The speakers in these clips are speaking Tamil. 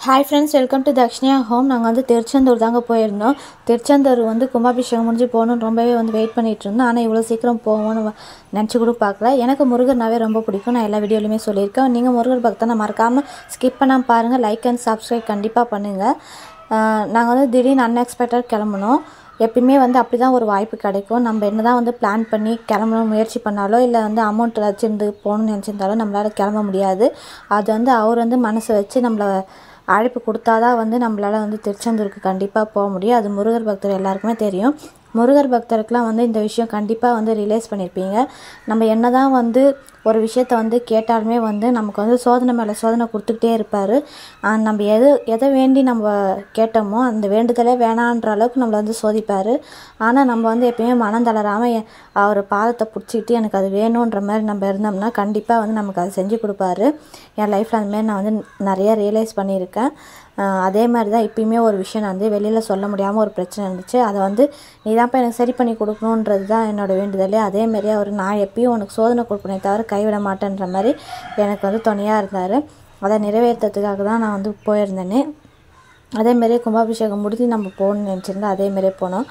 Hi friends, welcome to Dakshinya home. நாங்கள் வந்து திருச்செந்தூர் தாங்க போயிருந்தோம். திருச்செந்தூர் வந்து கும்பாபிஷேகம் முடிஞ்சு போகணுன்னு ரொம்பவே வந்து வெயிட் பண்ணிகிட்டு இருந்தோம். ஆனால் இவ்வளோ சீக்கிரம் போவோன்னு நினச்சி கூட பார்க்கல. எனக்கு முருகர்னாவே ரொம்ப பிடிக்கும். நான் எல்லா வீடியோலையுமே சொல்லியிருக்கேன். நீங்கள் முருகர் பக்தனை மறக்காமல் ஸ்கிப் பண்ணாமல் பாருங்கள். லைக் அண்ட் சப்ஸ்கிரைப் கண்டிப்பாக பண்ணுங்கள். நாங்கள் வந்து திடீர்னு அன்எக்ஸ்பெக்டட் கிளம்புனோம். எப்பயுமே வந்து அப்படி தான் ஒரு வாய்ப்பு கிடைக்கும். நம்ம என்ன தான் வந்து பிளான் பண்ணி கிளம்பணும் முயற்சி பண்ணாலோ, இல்லை வந்து அமௌண்ட் வச்சுருந்து போகணுன்னு நினச்சிருந்தாலும் நம்மளால் கிளம்ப முடியாது. அது வந்து அவர் வந்து மனசை வச்சு நம்மளை அழைப்பு கொடுத்தா தான் வந்து நம்மளால் வந்து திருச்செந்தூருக்கு கண்டிப்பாக போக முடியும். அது முருகர் பக்தர் எல்லாருக்குமே தெரியும். முருகர் பக்தருக்கெலாம் வந்து இந்த விஷயம் கண்டிப்பாக வந்து ரிலைஸ் பண்ணியிருப்பீங்க. நம்ம என்ன தான் வந்து ஒரு விஷயத்த வந்து கேட்டாலுமே வந்து நமக்கு வந்து சோதனை மேலே சோதனை கொடுத்துக்கிட்டே இருப்பார். நம்ம எதை வேண்டி நம்ம கேட்டோமோ அந்த வேண்டுதலே வேணான்ற அளவுக்கு நம்மளை வந்து சோதிப்பார். ஆனால் நம்ம வந்து எப்பயுமே மனம் தளராமல் அவர் பாதத்தை பிடிச்சிக்கிட்டு எனக்கு அது வேணுன்ற மாதிரி நம்ம இருந்தோம்னா கண்டிப்பாக வந்து நமக்கு அதை செஞ்சு கொடுப்பாரு. என் லைஃப்பில் அந்தமாரி நான் வந்து நிறையா ரியலைஸ் பண்ணியிருக்கேன். அதே மாதிரி தான் இப்போயுமே ஒரு விஷயம் நான் வந்து வெளியில் சொல்ல முடியாமல் ஒரு பிரச்சனை இருந்துச்சு. அதை வந்து நீ தான்ப்பா எனக்கு சரி பண்ணி கொடுக்கணுன்றது தான் என்னோடய வேண்டுதலே. அதேமாரி அவர் நான் எப்பயும் உனக்கு சோதனை கொடுப்பனே தவிர கைவிட மாட்டேன்ற மாதிரி எனக்கு வந்து துணையாக இருந்தார். அதை நிறைவேற்றத்துக்காக தான் நான் வந்து போயிருந்தேனே. அதேமாரியே கும்பாபிஷேகம் முடிஞ்சு நம்ம போகணுன்னு நினச்சிருந்தோம். அதேமாரியே போனோம்.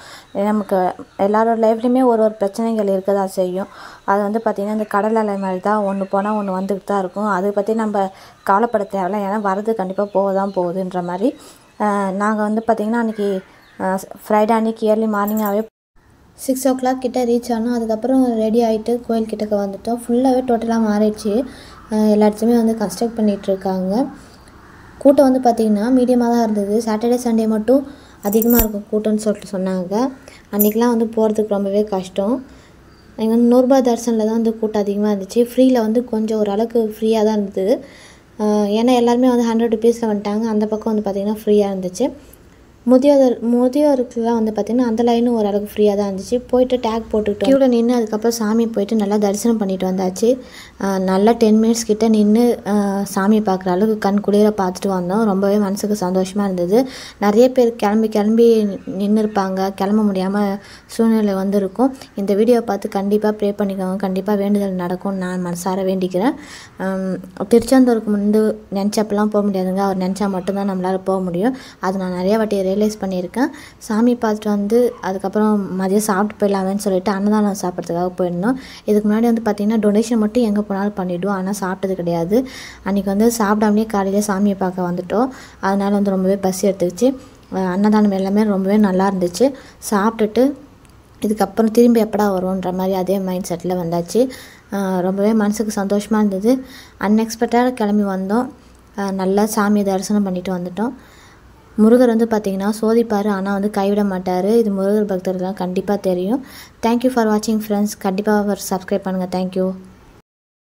நமக்கு எல்லாரோட லைஃப்லேயுமே ஒரு பிரச்சனைகள் இருக்க தான் செய்யும். அது வந்து பார்த்திங்கன்னா இந்த கடல் அலை மாதிரி தான், ஒன்று போனால் ஒன்று வந்துக்கிட்டு தான் இருக்கும். அதை பற்றி நம்ம கவலைப்பட தேவையில்ல. ஏன்னா வரது கண்டிப்பாக போக தான் போகுதுன்ற மாதிரி. நாங்கள் வந்து பார்த்திங்கன்னா அன்றைக்கி ஃப்ரைடே அன்றைக்கி ஏர்லி மார்னிங்காகவே 6 o'clock கிட்டே ரீச் ஆனோம். அதுக்கப்புறம் ரெடி ஆகிட்டு கோயில்கிட்டக்க வந்துவிட்டோம். ஃபுல்லாகவே டோட்டலாக மாறிடுச்சு. எல்லா இடத்துலையுமே வந்து கன்ஸ்ட்ரக்ட் பண்ணிகிட்ருக்காங்க. கூட்டம் வந்து பார்த்திங்கன்னா மீடியமாக தான் இருந்தது. சாட்டர்டே சண்டே மட்டும் அதிகமாக இருக்கும் கூட்டம்னு சொல்லிட்டு சொன்னாங்க. அன்றைக்கெலாம் வந்து போகிறதுக்கு ரொம்பவே கஷ்டம். எங்கள் வந்து 100 ரூபாய் தரிசனில் தான் வந்து கூட்டம் அதிகமாக இருந்துச்சு. ஃப்ரீயில் வந்து கொஞ்சம் ஓரளவுக்கு ஃப்ரீயாக தான் இருந்தது. ஏன்னா எல்லாருமே வந்து 100 rupeesல வந்துட்டாங்க. அந்த பக்கம் வந்து பார்த்திங்கன்னா ஃப்ரீயாக இருந்துச்சு. முதியோருக்குலாம் வந்து பார்த்திங்கன்னா அந்த லைனும் ஓரளவுக்கு ஃப்ரீயாக தான் இருந்துச்சு. போயிட்டு டேக் போட்டுக்கிட்டு க்யூவில் நின்று அதுக்கப்புறம் சாமி போயிட்டு நல்லா தரிசனம் பண்ணிட்டு வந்தாச்சு. நல்லா 10 minutes கிட்டே நின்று சாமி பார்க்குற அளவுக்கு கண் குளிர பார்த்துட்டு வந்தோம். ரொம்பவே மனசுக்கு சந்தோஷமாக இருந்தது. நிறைய பேர் கிளம்பி நின்று இருப்பாங்க, கிளம்ப முடியாமல் சூழ்நிலை வந்துருக்கும். இந்த வீடியோவை பார்த்து கண்டிப்பாக ப்ரே பண்ணிக்கோங்க. கண்டிப்பாக வேண்டுதல் நடக்கும்னு நான் மனசார வேண்டிக்கிறேன். திருச்செந்தூருக்கு வந்து நினச்சப்பெல்லாம் போக முடியாதுங்க. அவர் நினச்சா மட்டும்தான் நம்மளால் போக முடியும். அது நான் நிறையா வாட்டி ரியலைஸ் பண்ணியிருக்கேன். சாமி பார்த்துட்டு வந்து அதுக்கப்புறம் மதியம் சாப்பிட்டு போயிடலாமேன்னு சொல்லிட்டு அன்னதானம் சாப்பிட்றதுக்காக போயிருந்தோம். இதுக்கு முன்னாடி வந்து பார்த்திங்கன்னா டொனேஷன் மட்டும் எங்கே போனாலும் பண்ணிவிடுவோம். ஆனால் சாப்பிட்டது கிடையாது. அன்றைக்கி வந்து சாப்பிடாமலே காலையில் சாமியை பார்க்க வந்துவிட்டோம். அதனால் வந்து ரொம்பவே பசி எடுத்துக்கிச்சு. அன்னதானம் எல்லாமே ரொம்பவே நல்லா இருந்துச்சு. சாப்பிட்டுட்டு இதுக்கப்புறம் திரும்பி எப்படா வருவோன்ற மாதிரி அதே மைண்ட் செட்டில் வந்தாச்சு. ரொம்பவே மனசுக்கு சந்தோஷமாக இருந்தது. அன்எக்ஸ்பெக்டடாக கிளம்பி வந்தோம். நல்லா சாமியை தரிசனம் பண்ணிட்டு வந்துட்டோம். முருகர் வந்து பார்த்திங்கன்னா சோதிப்பார், ஆனால் வந்து கைவிட மாட்டார். இது முருகர் பக்தர்கள்லாம் கண்டிப்பாக தெரியும். தேங்க்யூ ஃபார் வாட்சிங் ஃப்ரெண்ட்ஸ். கண்டிப்பாக சப்ஸ்கிரைப் பண்ணுங்கள். தேங்க்யூ.